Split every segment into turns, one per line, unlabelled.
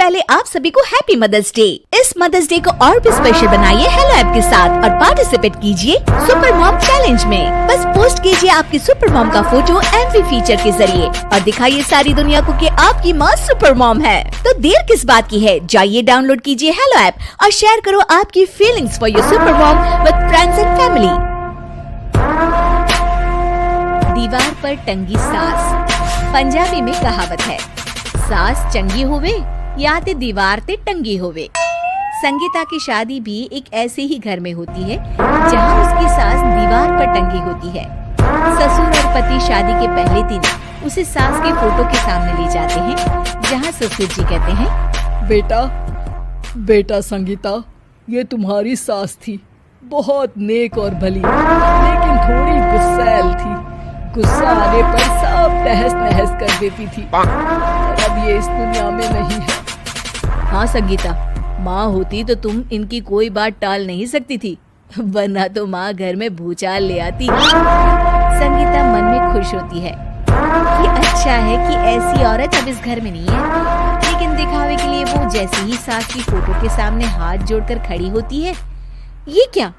पहले आप सभी को हैप्पी मदर्स डे। इस मदर्स डे को और भी स्पेशल बनाइए हेलो ऐप के साथ और पार्टिसिपेट कीजिए सुपर मॉम चैलेंज में। बस पोस्ट कीजिए आपकी सुपर मॉम का फोटो एमवी फीचर के जरिए और दिखाइए सारी दुनिया को कि आपकी माँ सुपर मॉम है। तो देर किस बात की है, जाइए डाउनलोड कीजिए हेलो ऐप और शेयर करो आपकी feelings for your super mom with friends and family. दीवार पर टंगी सास, पंजाबी में कहावत है, सास चंगी होवे या ते दीवार ते टंगी होवे। संगीता की शादी भी एक ऐसे ही घर में होती है जहां उसकी सास दीवार पर टंगी होती है। ससुर और पति शादी के पहले दिन उसे सास के फोटो के सामने ले जाते हैं, जहां ससुर जी कहते हैं,
बेटा संगीता, ये तुम्हारी सास थी, बहुत नेक और भली, लेकिन थोड़ी गुस्सैल थी। गुस्सा आने पर सब तहस नहस कर देती थी। और अब ये इस दुनिया में नहीं है।
हाँ संगीता, माँ होती तो तुम इनकी कोई बात टाल नहीं सकती थी, वरना तो माँ घर में भूचाल ले आती। संगीता मन में खुश होती है कि अच्छा है कि ऐसी औरत अब इस घर में नहीं है, लेकिन दिखावे के लिए वो जैसे ही सास की फोटो के सामने हाथ जोड़कर खड़ी होती है, ये क्या?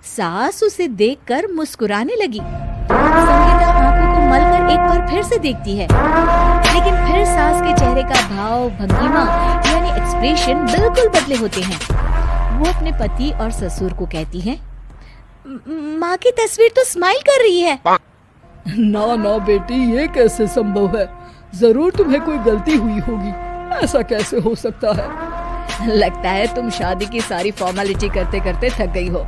सास उसे देखकर मुस्कुराने लगी। संगीता आंखों को मलकर एक बार फिर से देखती है, लेकिन फिर सास के चेहरे का भाव, भंगिमा यानी एक्सप्रेशन बिल्कुल बदले होते हैं। वो अपने पति और ससुर को कहती है, माँ की तस्वीर तो स्माइल कर रही है।
ना बेटी, ये कैसे संभव है? जरूर तुम्हें कोई गलती हुई होगी, ऐसा कैसे हो सकता है?
लगता है तुम शादी की सारी फॉर्मेलिटी करते करते थक गई हो,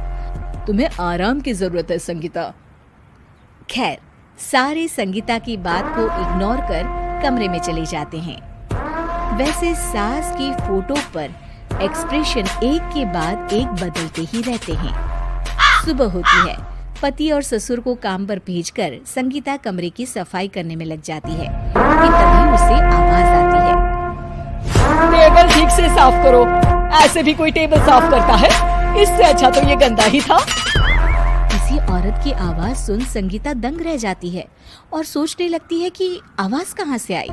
तुम्हें आराम की जरूरत है संगीता। खैर, सारे संगीता की बात को इग्नोर कर कमरे में चले जाते हैं। वैसे सास की फोटो पर एक्सप्रेशन एक के बाद एक बदलते ही रहते हैं। सुबह होती है, पति और ससुर को काम पर भेजकर संगीता कमरे की सफाई करने में लग जाती है कि तभी उसे आवाज आती है,
टेबल ठीक से साफ करो। ऐसे भी कोई टेबल साफ करता है? इससे अच्छा तो ये गंदा ही था।
किसी औरत की आवाज सुन संगीता दंग रह जाती है और सोचने लगती है कि आवाज कहाँ से आई।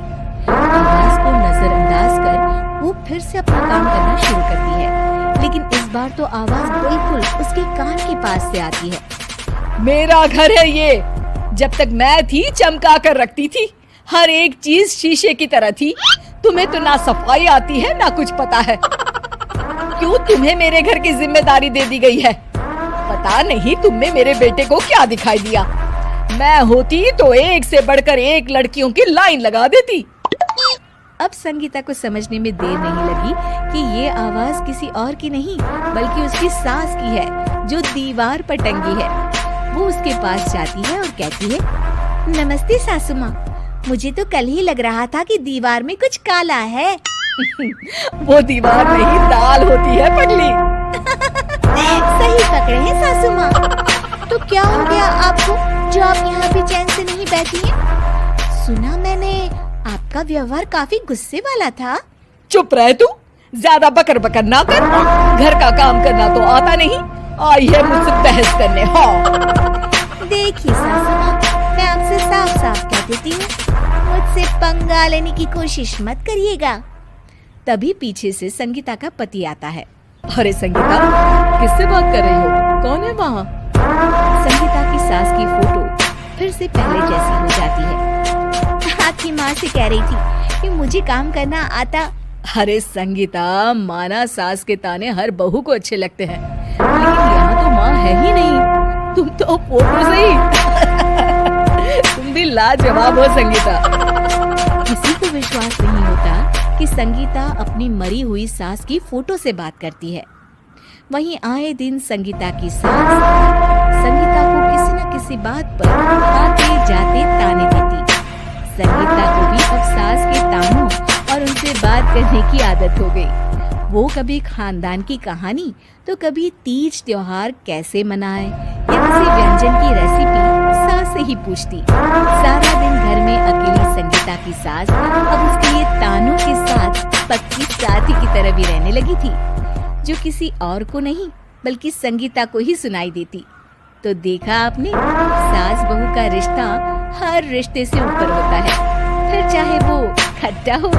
आवाज को नजरअंदाज कर वो फिर से अपना काम करना शुरू करती है, लेकिन इस बार तो आवाज बिल्कुल उसके कान के पास से आती है।
मेरा घर है ये, जब तक मैं थी चमका कर रखती थी, हर एक चीज शीशे की तरह थी। तुम्हें तो ना सफाई आती है ना कुछ पता है। क्यों तुम्हें मेरे घर की जिम्मेदारी दे दी गई है? पता नहीं तुमने मेरे बेटे को क्या दिखाई दिया। मैं होती तो एक से बढ़कर एक लड़कियों की लाइन लगा देती।
अब संगीता को समझने में देर नहीं लगी कि ये आवाज किसी और की नहीं बल्कि उसकी सास की है, जो दीवार पर टंगी है। वो उसके पास जाती है और कहती है, नमस्ते सासू माँ, मुझे तो कल ही लग रहा था कि दीवार में कुछ काला है।
वो दीवार नहीं, दाल होती है पगली।
सही पकड़े हैं सासू माँ। तो क्या हो गया आपको जो आप यहाँ भी चैन से नहीं बैठी हैं? सुना मैंने आपका व्यवहार काफी गुस्से वाला था।
चुप रह तू, ज्यादा बकर बकर ना कर। घर का काम करना तो आता नहीं, आई है मुझसे बहस करने। हाँ
देखिए सासू माँ, मैं आपसे साफ साफ कह देती हूँ, मुझसे पंगा लेने की कोशिश मत करिएगा। तभी पीछे से संगीता का पति आता है।
अरे संगीता, किससे बात कर रही हो? कौन है वहाँ?
संगीता की सास की फोटो फिर से पहले जैसी हो जाती है। आपकी माँ से कह रही थी कि मुझे काम करना आता।
अरे संगीता, माना सास के ताने हर बहू को अच्छे लगते हैं, लेकिन यहाँ तो माँ है ही नहीं। तुम तो फोटो से ही तुम भी लाजवाब हो संगीता।
किसी को विश्वास नहीं होता कि संगीता अपनी मरी हुई सास की फोटो से बात करती है। वहीं आए दिन संगीता की सास संगीता को किसी न किसी बात पर आते जाते ताने देती। संगीता को भी अब सास के तानों और उनसे बात करने की आदत हो गई। वो कभी खानदान की कहानी तो कभी तीज त्योहार कैसे मनाए या किसी व्यंजन की रेसिपी सास से ही पूछती। सारा दिन घर में अकेली संगीता की सास अब उसके ये तानों के साथ पक्की साथी की तरह भी रहने लगी थी, जो किसी और को नहीं बल्कि संगीता को ही सुनाई देती। तो देखा आपने, सास बहू का रिश्ता हर रिश्ते से ऊपर होता है, फिर चाहे वो खट्टा हो